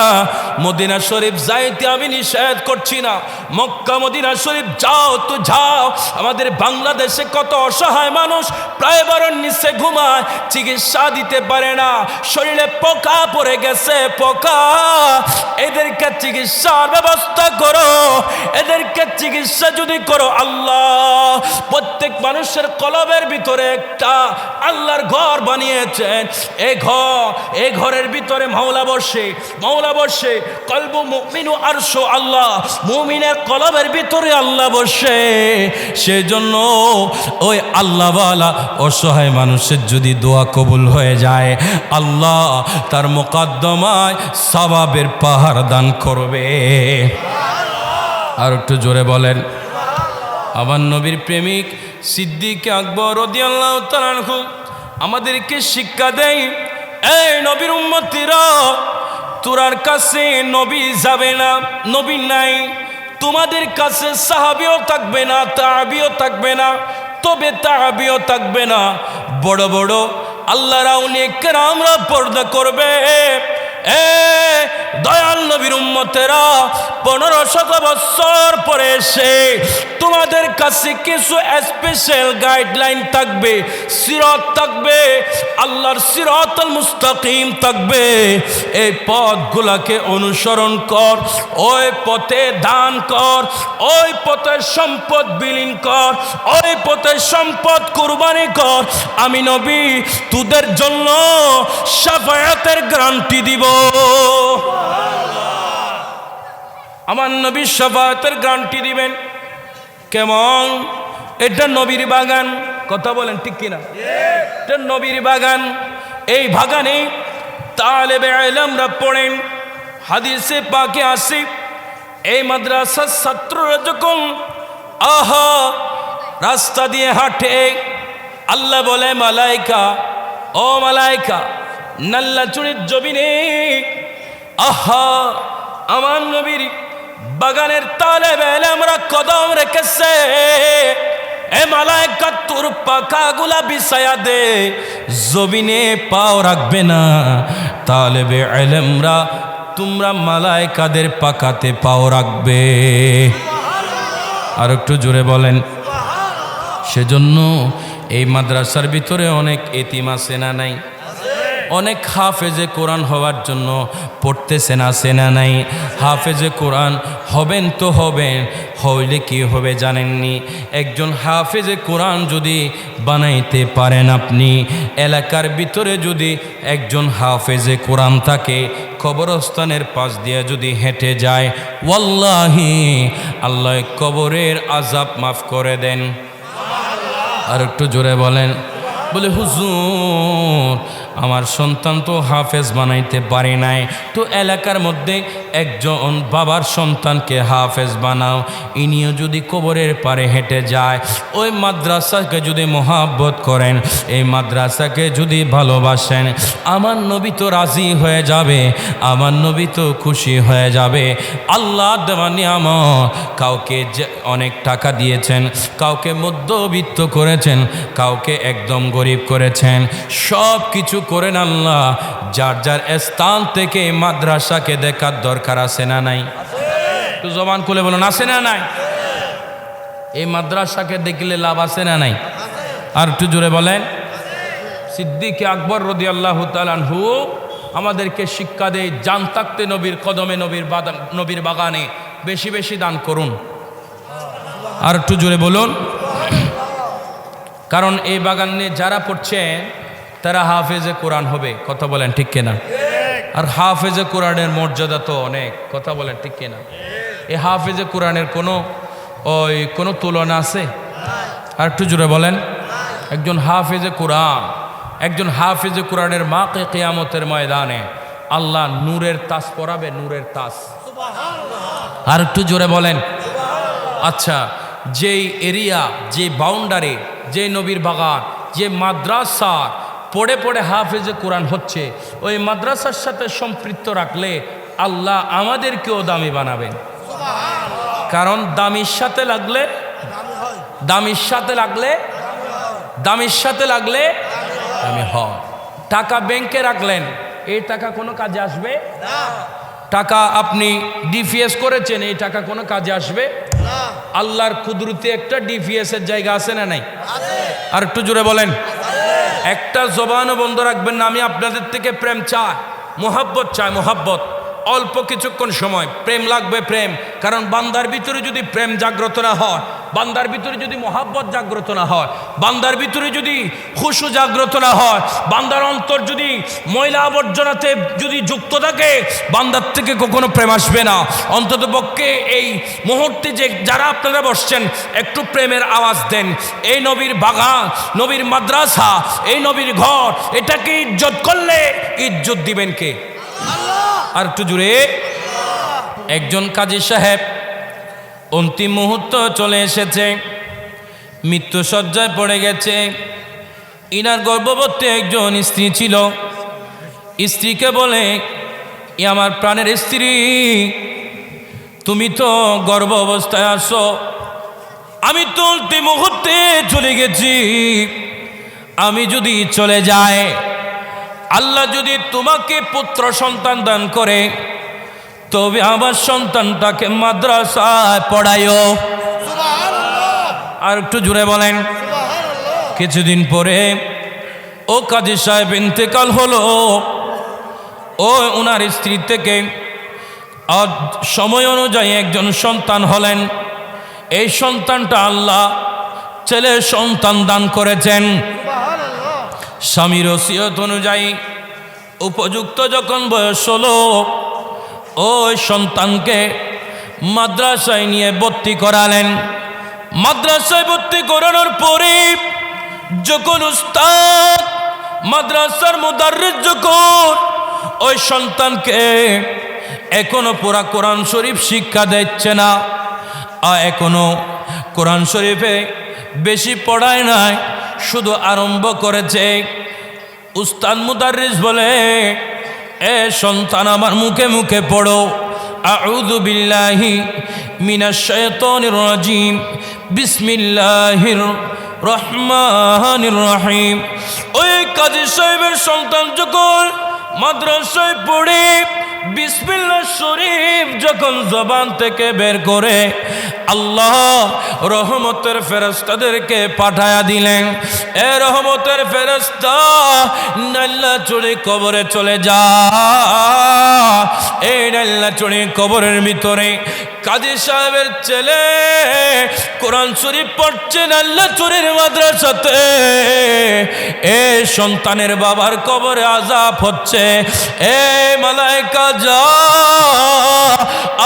মদিনা শরীফ যাইতে আমি নিষেধ করছি না। মক্কা মদিনা শরীফ যাও তো যাও। আমাদের বাংলাদেশে কত অসহায় মানুষ প্রায় বারোর নিচে ঘুমায়, চিকিৎসা দিতে পারে না, শরীরে পোকা পড়ে গেছে, পোকা। এদেরকে চিকিৎসার ব্যবস্থা করো, এদেরকে চিকিৎসা যদি করো, আল্লাহ প্রত্যেক মানুষ কলবের ভিতরে একটা আল্লাহর ঘর বানিয়েছেন। এই ঘরের ভিতরে মাওলা বসে। কলবু মুমিনু আরশু আল্লাহ, মুমিনের কলবের ভিতরে আল্লাহ বসে। সেজন্য ওই আল্লাহওয়ালা অসহায় মানুষের যদি দোয়া কবুল হয়ে যায়, আল্লাহ তার মুকদ্দমায় সওয়াবের পাহাড় দান করবে। আর একটু জোরে বলেন, আমার নবীর প্রেমিক সিদ্দিক আকবর রাদিয়াল্লাহু তাআলা আনহু আমাদেরকে শিক্ষা দেয়, এই নবীর উম্মতিরা, তোরার কাছে নবী যাবে না, নবী নাই, তোমাদের কাছে সাহাবীও থাকবে না, তাবিও থাকবে না, তবে তাবিও থাকবে না, বড় বড় আল্লাহর আউলিয়া কেরামরা পর্দা করবে। দয়াল নবীর উম্মতেরা, 1500 বছর পরে এসে তোমাদের কাছে কিছু স্পেশাল গাইডলাইন থাকবে, সিরাত থাকবে, আল্লাহর সিরাতুল মুস্তাকিম থাকবে। এই পথগুলাকে অনুসরণ কর, ওই পথে দান কর, ওই পথে সম্পদ বিলীন কর, ওই পথে সম্পদ কুরবানি কর। আমি নবী তোদের জন্য শাফায়াতের গ্যারান্টি দিব। আমার নবী শাফায়াতের গ্যারান্টি দিবেন। কেমন? এটা নবীর বাগান, কথা বলেন ঠিক কিনা? এটা নবীর বাগান। এই বাগানে তালেবে ইলমরা পড়েন। হাদিসে পাকে আসে, এই মাদ্রাসার ছাত্ররা যখন রাস্তা দিয়ে হাঁটে, আল্লাহ বলে, মালাইকা, ও মালাইকা, নাল্লা চুরির জমিনে আমার নবীর বাগানের তালেবে ইলমরা কদম রেখেছে। এ মালাইকা, তোর পাখাগুলা বিছায়া দে, জমিনে পাও রাখবে না। তালেবে ইলমরা, তোমরা মালাইকাদের পাকাতে পাও রাখবে। আর একটু জোরে বলেন। সেজন্য এই মাদ্রাসার ভিতরে অনেক এতিম আছে না নাই? অনেক হাফেজে কোরআন হওয়ার জন্য পড়তেছেন, আছে না নাই? হাফেজে কোরআন হবেন তো হবেন, হইলে কি হবে জানেননি? একজন হাফেজে কোরআন যদি বানাইতে পারেন আপনি, এলাকার ভিতরে যদি একজন হাফেজে কোরআন থাকে, কবরস্থানের পাশ দিয়ে যদি হেঁটে যায়, ওয়াল্লাহি আল্লাহ কবরের আযাব মাফ করে দেন। আর একটু জোরে বলেন। বলে হুজুর আমার সন্তান তো হাফেজ বানাইতে পারি নাই, তো এলাকার মধ্যে একজন বাবার সন্তানকে হাফেজ বানাও, ইনিও যদি কবরের পারে হেঁটে যায়, ওই মাদ্রাসাকে যদি মহাব্বত করেন, এই মাদ্রাসাকে যদি ভালোবাসেন, আমার নবী তো রাজি হয়ে যাবে, আমার নবী তো খুশি হয়ে যাবে। আল্লাহ দেওয়া নিয়ামত, কাউকে অনেক টাকা দিয়েছেন, কাউকে মধ্যবিত্ত করেছেন, কাউকে একদম গরিব করেছেন, সব কিছু করেন আল্লাহ। যার যার স্থান থেকে মাদ্রাসাকে দেখার দরকার আছে না নাই? একটু জবান খুলে বলুন, আছে না নাই? এই মাদ্রাসাকে দেখলে লাভ আছে না নাই? আর একটু জোরে বলেন। সিদ্দিক আকবর রাদিয়াল্লাহু তাআলা আনহু আমাদেরকে শিক্ষা দেয়, জান থাকতে নবীর কদমে, নবীর বাগানে বেশি বেশি দান করুন। আর একটু জোরে বলুন। কারণ এই বাগানে যারা পড়ছে তারা হাফেজে কোরআন হবে। কথা বলেন ঠিক কিনা? আর হাফেজে কোরআনের মর্যাদা তো অনেক। কথা বলেন ঠিক কিনা? এই হাফেজে কোরআনের কোনো তুলনা আছে? আর একটু জোরে বলেন। একজন হাফেজে কোরআনের মাকে কিয়ামতের ময়দানে আল্লাহ নূরের তাজ পরাবে, নূরের তাজ। আর একটু জোরে বলেন। আচ্ছা, যেই এরিয়া, যে বাউন্ডারি, যে নবীর বাগান, যে মাদ্রাসা পড়ে পড়ে হাফেজে কোরআন হচ্ছে, ওই মাদ্রাসার সাথে সম্পৃক্ত রাখলে আল্লাহ আমাদেরকেও দামি বানাবেন। কারণ দামির সাথে লাগলে দামি হয়। টাকা ব্যাংকে রাখলেন, এই টাকা কোনো কাজে আসবে না। টাকা আপনি ডিপিএস করেছেন, এই টাকা কোনো কাজে আসবে না। আল্লাহর কুদরতে একটা ডিপিএস এর জায়গা আছে না নাই? আর একটু জোরে বলেন। একটা জবানও বন্ধ রাখবেন না। আমি আপনাদের থেকে প্রেম চাই, মোহাব্বত চাই, মোহাব্বত। অল্প কিছুক্ষণ সময় প্রেম লাগবে, প্রেম। কারণ বান্দার ভিতরে যদি প্রেম জাগ্রত না হয়, বান্দার ভিতরে যদি মোহাব্বত জাগ্রত না হয়, বান্দার ভিতরে যদি খুশু জাগ্রত না হয়, বান্দার অন্তর যদি ময়লা আবর্জনাতে যদি যুক্ত থাকে, বান্দার থেকে কখনো প্রেম আসবে না। অন্তত পক্ষে এই মুহূর্তে যে যারা আপনারা বসছেন, একটু প্রেমের আওয়াজ দেন। এই নবীর বাগান, নবীর মাদ্রাসা, এই নবীর ঘর, এটাকে ইজ্জত করলে ইজ্জত দিবেন কে? আর একটু জুড়ে। একজন কাজী সাহেব অন্তিম মুহূর্ত চলে এসেছে, মৃত্যু শয্যায় পড়ে গেছে। ইনার গর্ভবতী একজন স্ত্রী ছিল। স্ত্রীকে বলে, আমার প্রাণের স্ত্রী, তুমি তো গর্ভ অবস্থায় আসো, আমি তো অন্তিম মুহূর্তে চলে গেছি। আমি যদি চলে যাই, আল্লাহ যদি তোমাকে পুত্র সন্তান দান করে, তবে আমার সন্তানটাকে মাদ্রাসায় পড়াইও। আর একটু জুড়ে বলেন। কিছুদিন পরে ও কাজী সাহেব ইন্তেকাল হলো। ও ওনার স্ত্রী থেকে সময় অনুযায়ী একজন সন্তান হলেন। এই সন্তানটা আল্লাহ ছেলের সন্তান দান করেছেন। স্বামীর ওসিয়ত অনুযায়ী উপযুক্ত যখন বয়স হলো, ওই সন্তানকে মাদ্রাসায় নিয়ে ভর্তি করালেন। মাদ্রাসায় ভর্তি করানোর পরে যখন উস্তাদ, মাদ্রাসার মুদাররিস যখন ওই সন্তানকে এখনো পুরা কোরআন শরীফ শিক্ষা দিচ্ছে না, এখনো কোরআন শরীফে বেশি পড়ায় নাই, শুধু আরম্ভ করেছে। উস্তাদ মুদাররিস বলে, এ সন্তান আমার মুখে মুখে পড়ো, আউযু বিল্লাহি মিনাশ শাইতানির রাজিম, বিসমিল্লাহির রহমানির রহিম। ওই কাজী সাহেবের সন্তান যখন মাদ্রাসায় পড়ে বিসমিল্লাহ শরীফ যখন জবান থেকে বের করে, আল্লাহ রহমতের ফেরেশতাদেরকে পাঠায়া দিলেন। এ রহমতের ফেরেশতা নাল্লা চুরি কবরে চলে যা। এই নাল্লা চুরি কবরের ভিতরে কাজী সাহেবের ছেলে কোরআন শরীফ পড়ছে নাল্লা চুরির মাদ্রাসাতে। এ সন্তানের বাবার কবরে আযাব হচ্ছে। এ মালায়েকা যা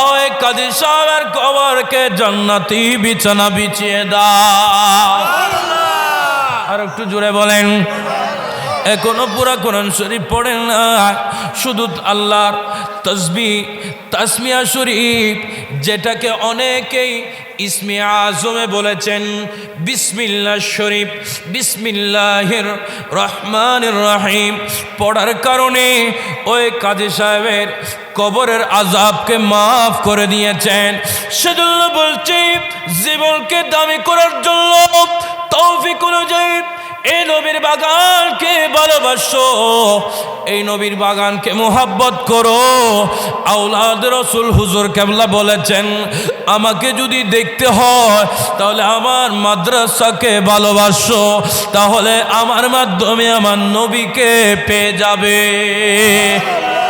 আয় কাজী সাহেবের কবরকে জান্নাতি বিছানা বিছিয়ে দাও। আর একটু জোরে বলেন। এখনো পুরা কোরআন শরীফ পড়েন না, শুধু আল্লাহর তাসবিহ তাসমিয়া শরীফ, যেটাকে অনেকেই ইসমে আজমে বলেছেন বিসমিল্লাহ শরীফ, বিসমিল্লাহির রহমানির রহিম পড়ার কারণে ওই কাজী সাহেবের কবরের আযাবকে মাফ করে দিয়েছেন। সেজন্য বলছি, জীবনকে দামি করার জন্য তৌফিক অনুযায়ী এই নবীর বাগানকে ভালোবাসো, এই নবীর বাগানকে মোহাব্বত করো। আওলাদ রাসূল হুজুর কেবলা বলেছেন, আমাকে যদি দেখতে হয় তাহলে আমার মাদ্রাসাকে ভালোবাসো, তাহলে আমার মাধ্যমে আমার নবীকে পেয়ে যাবে।